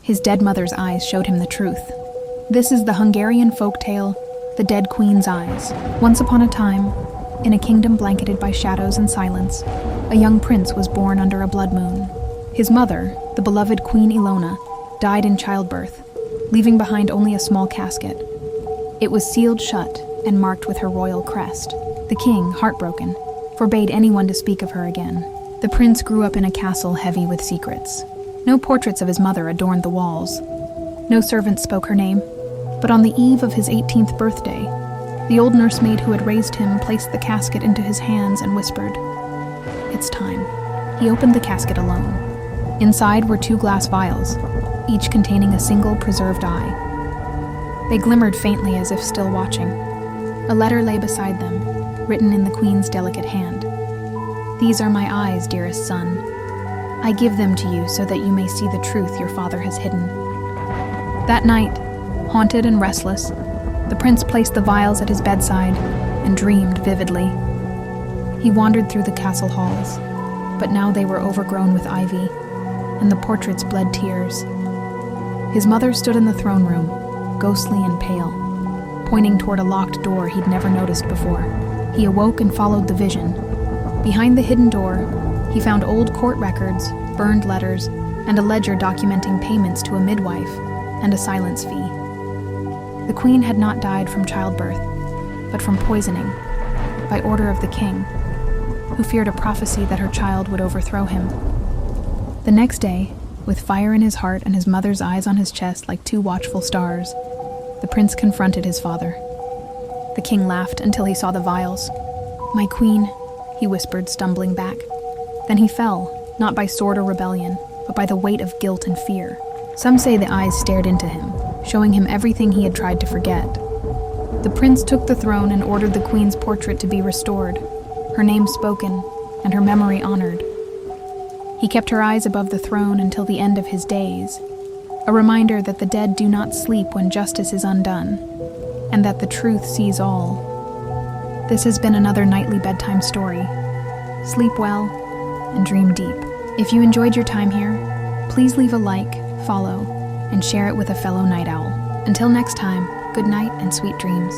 His dead mother's eyes showed him the truth. This is the Hungarian folktale, The Dead Queen's Eyes. Once upon a time, in a kingdom blanketed by shadows and silence, a young prince was born under a blood moon. His mother, the beloved Queen Ilona, died in childbirth, leaving behind only a small casket. It was sealed shut and marked with her royal crest. The king, heartbroken, forbade anyone to speak of her again. The prince grew up in a castle heavy with secrets. No portraits of his mother adorned the walls. No servants spoke her name. But on the eve of his 18th birthday, the old nursemaid who had raised him placed the casket into his hands and whispered, "It's time." He opened the casket alone. Inside were 2 glass vials, each containing a single preserved eye. They glimmered faintly as if still watching. A letter lay beside them, written in the queen's delicate hand. "These are my eyes, dearest son. I give them to you so that you may see the truth your father has hidden." That night, haunted and restless, the prince placed the vials at his bedside and dreamed vividly. He wandered through the castle halls, but now they were overgrown with ivy, and the portraits bled tears. His mother stood in the throne room, ghostly and pale, pointing toward a locked door he'd never noticed before. He awoke and followed the vision. Behind the hidden door, he found old court records, burned letters, and a ledger documenting payments to a midwife and a silence fee. The queen had not died from childbirth, but from poisoning, by order of the king, who feared a prophecy that her child would overthrow him. The next day, with fire in his heart and his mother's eyes on his chest like 2 watchful stars, the prince confronted his father. The king laughed until he saw the vials. "My queen," he whispered, stumbling back. Then he fell, not by sword or rebellion, but by the weight of guilt and fear. Some say the eyes stared into him, showing him everything he had tried to forget. The prince took the throne and ordered the queen's portrait to be restored, her name spoken, and her memory honored. He kept her eyes above the throne until the end of his days, a reminder that the dead do not sleep when justice is undone, and that the truth sees all. This has been another Nightly Bedtime Story. Sleep well and dream deep. If you enjoyed your time here, please leave a like, follow, and share it with a fellow night owl. Until next time, good night and sweet dreams.